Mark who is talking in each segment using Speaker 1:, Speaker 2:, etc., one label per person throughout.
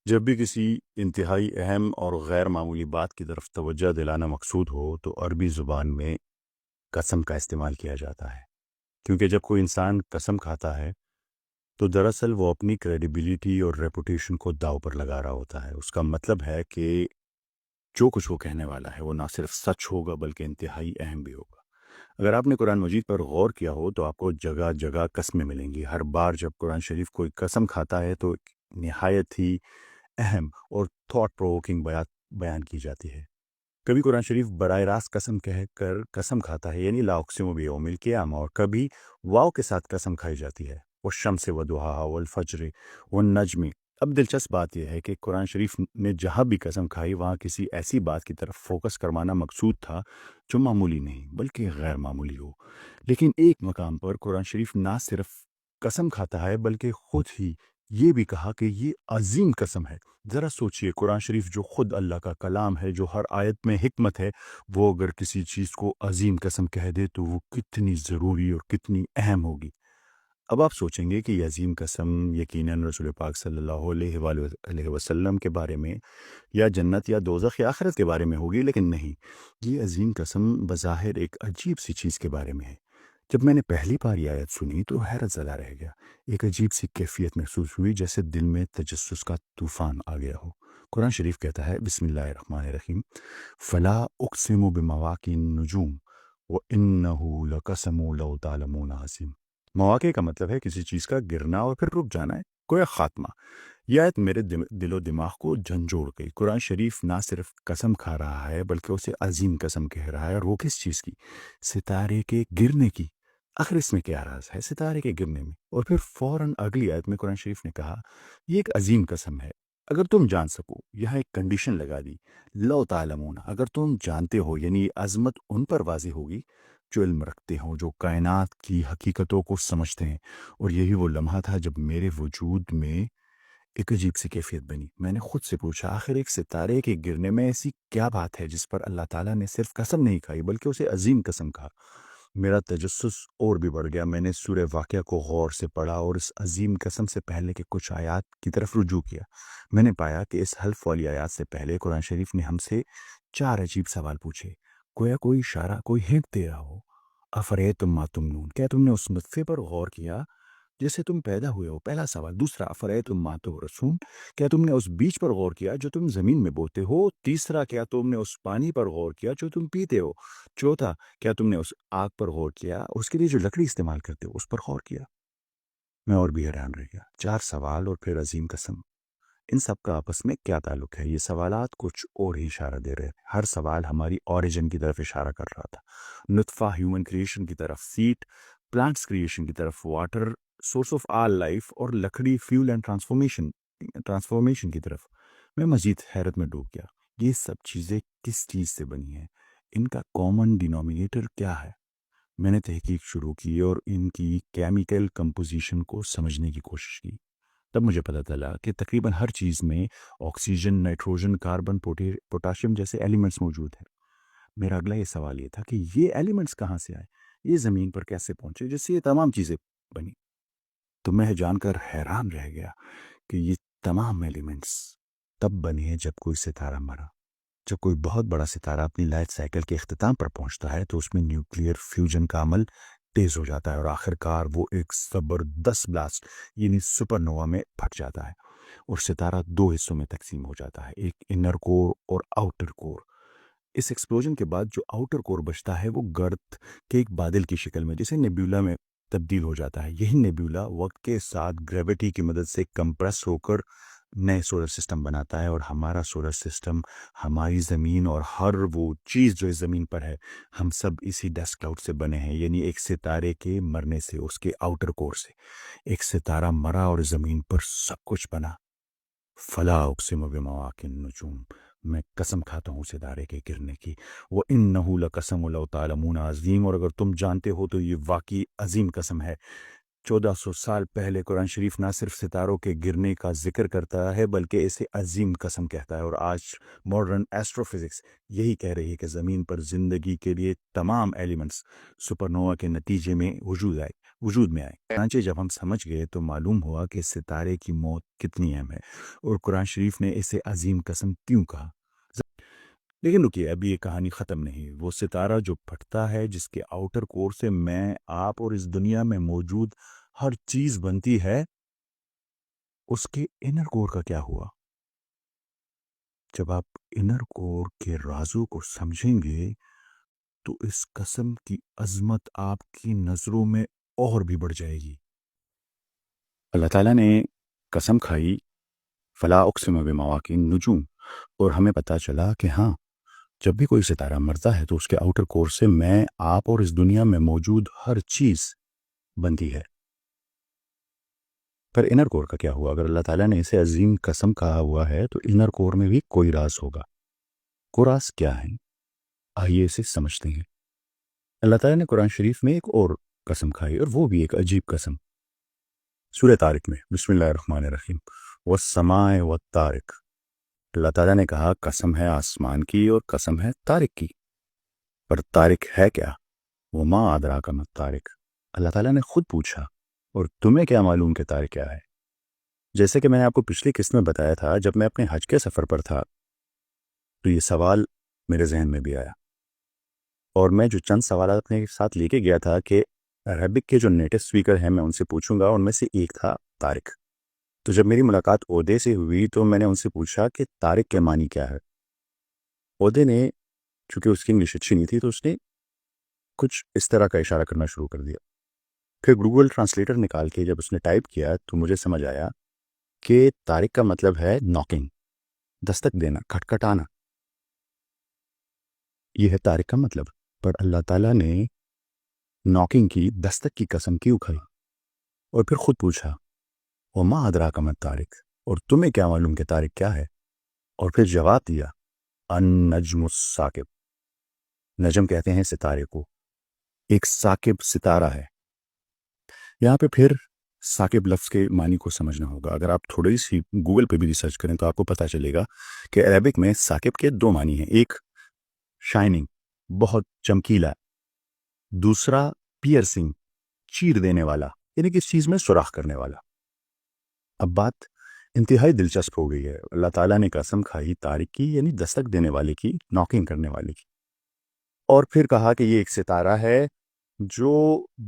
Speaker 1: جب بھی کسی انتہائی اہم اور غیر معمولی بات کی طرف توجہ دلانا مقصود ہو تو عربی زبان میں قسم کا استعمال کیا جاتا ہے، کیونکہ جب کوئی انسان قسم کھاتا ہے تو دراصل وہ اپنی کریڈیبلٹی اور ریپوٹیشن کو داؤ پر لگا رہا ہوتا ہے۔ اس کا مطلب ہے کہ جو کچھ وہ کہنے والا ہے وہ نہ صرف سچ ہوگا بلکہ انتہائی اہم بھی ہوگا۔ اگر آپ نے قرآن مجید پر غور کیا ہو تو آپ کو جگہ جگہ قسمیں ملیں گی۔ ہر بار جب قرآن شریف کوئی قسم کھاتا ہے تو ایک نہایت ہی اہم اور تھاٹ پرووکنگ بیان کی جاتی ہے۔ کبھی قرآن شریف براہ راست قسم کہہ کر قسم کھاتا ہے، یعنی لا اقسم بیوم القیامہ، اور کبھی واو کے ساتھ قسم کھائی جاتی ہے، والشمس وضحاہا والفجر والنجم۔ اب دلچسپ بات یہ ہے کہ قرآن شریف نے جہاں بھی قسم کھائی وہاں کسی ایسی بات کی طرف فوکس کروانا مقصود تھا جو معمولی نہیں بلکہ غیر معمولی ہو۔ لیکن ایک مقام پر قرآن شریف نہ صرف قسم کھاتا ہے بلکہ خود ہی یہ بھی کہا کہ یہ عظیم قسم ہے۔ ذرا سوچئے، قرآن شریف جو خود اللہ کا کلام ہے، جو ہر آیت میں حکمت ہے، وہ اگر کسی چیز کو عظیم قسم کہہ دے تو وہ کتنی ضروری اور کتنی اہم ہوگی۔ اب آپ سوچیں گے کہ یہ عظیم قسم یقیناً رسول پاک صلی اللہ علیہ وآلہ علیہ وسلم کے بارے میں یا جنت یا دوزخ یا آخرت کے بارے میں ہوگی، لیکن نہیں، یہ عظیم قسم بظاہر ایک عجیب سی چیز کے بارے میں ہے۔ جب میں نے پہلی بار یہ آیت سنی تو حیرت زدہ رہ گیا۔ ایک عجیب سی کیفیت محسوس ہوئی، جیسے دل میں تجسس کا طوفان آ گیا ہو۔ قرآن شریف کہتا ہے، بسم اللہ الرحمن الرحیم، فلا اقسم بمواقع النجوم وانہ لقسم لو تعلمون عظیم۔ مواقع کا مطلب ہے کسی چیز کا گرنا اور پھر رک جانا ہے، گویا خاتمہ۔ یہ آیت میرے دل و دماغ کو جھنجھوڑ گئی۔ قرآن شریف نہ صرف قسم کھا رہا ہے بلکہ اسے عظیم قسم کہہ رہا ہے، اور وہ کس چیز کی؟ ستارے کے گرنے کی۔ آخر اس میں کیا راز ہے ستارے کے گرنے میں؟ اور پھر فوراً اگلی آیت میں قرآن شریف نے کہا، یہ ایک عظیم قسم ہے اگر تم جان سکو۔ یہاں ایک کنڈیشن لگا دی، لو تعلمون، اگر تم جانتے ہو، یعنی یہ عظمت ان پر واضح ہوگی جو علم رکھتے ہوں، جو کائنات کی حقیقتوں کو سمجھتے ہیں۔ اور یہی وہ لمحہ تھا جب میرے وجود میں ایک عجیب سی کیفیت بنی۔ میں نے خود سے پوچھا، آخر ایک ستارے کے گرنے میں ایسی کیا بات ہے جس پر اللہ تعالیٰ نے صرف قسم نہیں کھائی بلکہ اسے عظیم قسم کہا؟ میرا تجسس اور بھی بڑھ گیا۔ میں نے سورہ واقعہ کو غور سے پڑھا اور اس عظیم قسم سے پہلے کے کچھ آیات کی طرف رجوع کیا۔ میں نے پایا کہ اس حلف والی آیات سے پہلے قرآن شریف نے ہم سے 4 عجیب سوال پوچھے، گویا کوئی اشارہ، کوئی ہنٹ دے رہا ہو۔ افریتم ما تمنون، کیا تم نے اس نطفے پر غور کیا جس سے تم پیدا ہوئے ہو؟ پہلا سوال۔ دوسرا، افریتم ما تحرثون، کیا تم نے اس بیج پر غور کیا جو تم زمین میں بوتے ہو؟ تیسرا، کیا تم نے اس پانی پر غور کیا جو تم پیتے ہو؟ چوتھا، کیا تم نے اس آگ پر غور کیا، اس کے لیے جو لکڑی استعمال کرتے ہو اس پر غور کیا؟ میں اور بھی حیران رہ گیا۔ 4 سوال اور پھر عظیم قسم، ان سب کا آپس میں کیا تعلق ہے؟ یہ سوالات کچھ اور ہی اشارہ دے رہے تھے۔ ہر سوال ہماری اوریجن کی طرف اشارہ کر رہا تھا، نطفہ ہیومن کریشن کی طرف، سیٹ پلانٹس کریشن کی طرف، water source of all life, اور لکڑی فیول اینڈ ٹرانسفارمیشن کی طرف۔ میں مزید حیرت میں ڈوب گیا، یہ سب چیزیں کس چیز سے بنی ہیں؟ ان کا کامن ڈینومینیٹر کیا ہے؟ میں نے تحقیق شروع کی اور ان کی کیمیکل کمپوزیشن کو سمجھنے کی کوشش کی۔ تب مجھے پتہ چلا کہ تقریباً ہر چیز میں آکسیجن، نائٹروجن، کاربن، پوٹاشیم جیسے ایلیمنٹس موجود ہیں۔ میرا اگلا یہ سوال یہ تھا کہ یہ ایلیمنٹس کہاں سے آئے، یہ زمین پر کیسے پہنچے جس سے یہ تمام چیزیں بنی؟ تو میں جان کر حیران رہ گیا کہ یہ تمام ایلیمنٹس تب بنے ہیں جب کوئی ستارہ مرا۔ جب کوئی بہت بڑا ستارہ اپنی لائف سائیکل کے اختتام پر پہنچتا ہے تو اس میں نیوکلیئر فیوژن کا عمل تیز ہو جاتا ہے اور آخر کار وہ ایک زبردست بلاسٹ یعنی سپر نووا میں پھٹ جاتا ہے، اور ستارہ 2 حصوں میں تقسیم ہو جاتا ہے، ایک انر کور اور آؤٹر کور۔ اس ایکسپلوژن کے بعد جو آؤٹر کور بچتا ہے وہ گرد کے ایک بادل کی شکل میں جسے نیبیولا میں تبدیل ہو جاتا ہے۔ یہی نیبیولا وقت کے ساتھ گریوٹی کی مدد سے کمپریس ہو کر نئے سولر سسٹم بناتا ہے، اور ہمارا سولر سسٹم، ہماری زمین اور ہر وہ چیز جو اس زمین پر ہے، ہم سب اسی ڈسٹ کلاؤڈ سے بنے ہیں، یعنی ایک ستارے کے مرنے سے، اس کے آؤٹر کور سے۔ ایک ستارہ مرا اور زمین پر سب کچھ بنا۔ فلا اقسم بمواقع النجوم، میں قسم کھاتا ہوں ستارے کے گرنے کی، وَإِنَّهُ لَقَسَمٌ لَوْ تَعْلَمُونَ عظیم، اور اگر تم جانتے ہو تو یہ واقعی عظیم قسم ہے۔ 1400 سال پہلے قرآن شریف نہ صرف ستاروں کے گرنے کا ذکر کرتا ہے بلکہ اسے عظیم قسم کہتا ہے، اور آج ماڈرن ایسٹرو فزکس یہی کہہ رہی ہے کہ زمین پر زندگی کے لیے تمام ایلیمنٹس سپر نووا کے نتیجے میں وجود میں آئے۔ چنانچہ جب ہم سمجھ گئے تو معلوم ہوا کہ ستارے کی موت کتنی اہم ہے اور قرآن شریف نے اسے عظیم قسم کیوں کہا۔ لیکن رکیے، ابھی یہ کہانی ختم نہیں۔ وہ ستارہ جو پھٹتا ہے، جس کے آؤٹر کور سے میں، آپ اور اس دنیا میں موجود ہر چیز بنتی ہے، اس کے انر کور کا کیا ہوا؟ جب آپ انر کور کے رازوں کو سمجھیں گے تو اس قسم کی عظمت آپ کی نظروں میں اور بھی بڑھ جائے گی۔ اللہ تعالیٰ نے قسم کھائی، فلا اقسم بمواقع النجوم، اور ہمیں پتہ چلا کہ ہاں، جب بھی کوئی ستارہ مرتا ہے تو اس کے آؤٹر کور سے میں، آپ اور اس دنیا میں موجود ہر چیز بنتی ہے۔ پر انر کور کا کیا ہوا؟ اگر اللہ تعالیٰ نے اسے عظیم قسم کہا ہوا ہے تو انر کور میں بھی کوئی راز ہوگا۔ وہ راز کیا ہے؟ آئیے اسے سمجھتے ہیں۔ اللہ تعالیٰ نے قرآن شریف میں ایک اور قسم کھائی، اور وہ بھی ایک عجیب قسم۔ سورہ طارق میں، بسم اللہ الرحمن الرحیم، والسماء والطارق، اللہ تعالیٰ نے کہا قسم ہے آسمان کی اور قسم ہے طارق کی۔ پر طارق ہے کیا؟ وما ادراک ما الطارق، اللہ تعالیٰ نے خود پوچھا، اور تمہیں کیا معلوم کہ طارق کیا ہے؟ جیسے کہ میں نے آپ کو پچھلی قسط میں بتایا تھا، جب میں اپنے حج کے سفر پر تھا تو یہ سوال میرے ذہن میں بھی آیا، اور میں جو چند سوالات اپنے ساتھ لے کے گیا تھا کہ عربک کے جو نیٹو اسپیکر ہیں میں ان سے پوچھوں گا، ان میں سے ایک تھا طارق۔ تو جب میری ملاقات عہدے سے ہوئی تو میں نے ان سے پوچھا کہ طارق کے معنی کیا ہے۔ عہدے نے، چونکہ اس کی انگلش اچھی نہیں تھی، تو اس نے کچھ اس طرح کا اشارہ کرنا شروع کر دیا۔ پھر گوگل ٹرانسلیٹر نکال کے جب اس نے ٹائپ کیا تو مجھے سمجھ آیا کہ طارق کا مطلب ہے ناکنگ، دستک دینا، کھٹکھٹانا، یہ ہے طارق کا مطلب۔ پر اللہ تعالیٰ نے ناکنگ کی، دستک کی قسم کیوں کھائی؟ اور پھر خود پوچھا، وما ادراک ما الطارق، اور تمہیں کیا معلوم کہ طارق کیا ہے؟ اور پھر جواب دیا، النجم الثاقب، نجم کہتے ہیں ستارے کو، ایک ثاقب ستارہ ہے۔ یہاں پہ پھر ثاقب لفظ کے معنی کو سمجھنا ہوگا۔ اگر آپ تھوڑی سی گوگل پہ بھی ریسرچ کریں تو آپ کو پتہ چلے گا کہ عربک میں ثاقب کے دو معنی ہیں، ایک شائننگ، بہت چمکیلا، دوسرا پیئرسنگ، چیر دینے والا، یعنی کس چیز میں سوراخ کرنے والا۔ اب بات انتہائی دلچسپ ہو گئی ہے۔ اللہ تعالیٰ نے قسم کھائی طارق کی، یعنی دستک دینے والے کی، ناکنگ کرنے والے کی، اور پھر کہا کہ یہ ایک ستارہ ہے جو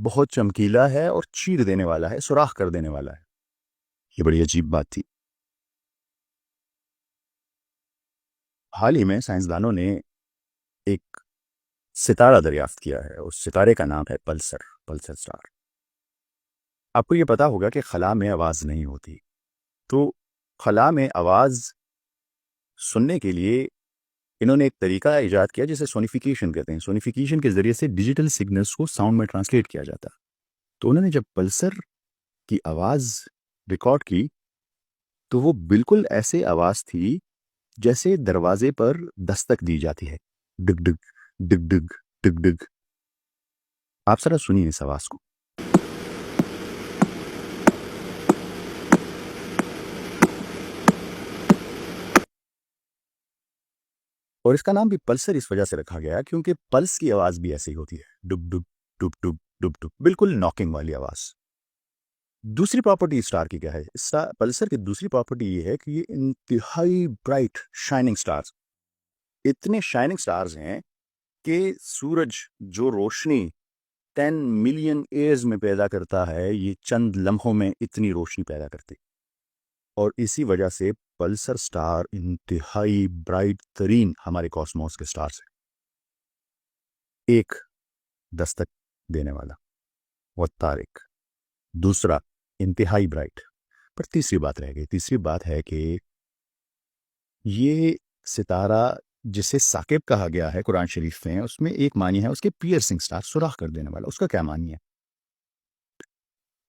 Speaker 1: بہت چمکیلا ہے اور چیر دینے والا ہے، سوراخ کر دینے والا ہے۔ یہ بڑی عجیب بات تھی۔ حال ہی میں سائنسدانوں نے ایک ستارہ دریافت کیا ہے، اس ستارے کا نام ہے پلسر سٹار۔ آپ کو یہ پتا ہوگا کہ خلا میں آواز نہیں ہوتی، تو خلا میں آواز سننے کے لیے انہوں نے ایک طریقہ ایجاد کیا جسے سونیفیکیشن کہتے ہیں۔ سونیفیکیشن کے ذریعے سے ڈیجیٹل سگنلز کو ساؤنڈ میں ٹرانسلیٹ کیا جاتا۔ تو انہوں نے جب پلسر کی آواز ریکارڈ کی تو وہ بالکل ایسے آواز تھی جیسے دروازے پر دستک دی جاتی ہے، ڈگ ڈگ ڈگ ڈگ ڈگ ڈگ۔ آپ ذرا سنیے اس آواز کو۔ اور اس کا نام بھی پلسر اس وجہ سے رکھا گیا کیونکہ پلس کی آواز بھی ایسی ہوتی ہے، ڈب ڈب ڈب ڈب ڈب ڈب، بالکل ناکنگ والی آواز۔ دوسری پراپرٹی اسٹار کی کیا ہے؟ پلسر کی دوسری پراپرٹی یہ ہے کہ یہ انتہائی برائٹ شائننگ سٹارز، اتنے شائننگ سٹارز ہیں کہ سورج جو روشنی 10 ملین ایئرز میں پیدا کرتا ہے، یہ چند لمحوں میں اتنی روشنی پیدا کرتی، اور اسی وجہ سے پلسر سٹار انتہائی برائٹ ترین ہمارے کاسموس کے سٹار سے۔ ایک دستک دینے والا وہ طارق، دوسرا انتہائی برائٹ۔ پر تیسری بات رہ گئی۔ تیسری بات ہے کہ یہ ستارہ جسے ثاقب کہا گیا ہے قرآن شریف میں، اس میں ایک معنی ہے اس کے پیئرسنگ سٹار، سوراخ کر دینے والا۔ اس کا کیا معنی ہے؟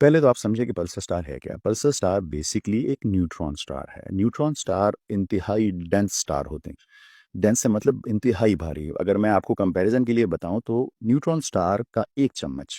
Speaker 1: پہلے تو آپ سمجھے کہ پلسر سٹار ہے کیا۔ پلسر سٹار بیسیکلی ایک نیوٹرون سٹار ہے۔ نیوٹرون سٹار انتہائی ڈینس سٹار ہوتے ہیں۔ ڈینس سے مطلب انتہائی بھاری۔ اگر میں آپ کو کمپیریزن کے لیے بتاؤں تو نیوٹرون سٹار کا ایک چمچ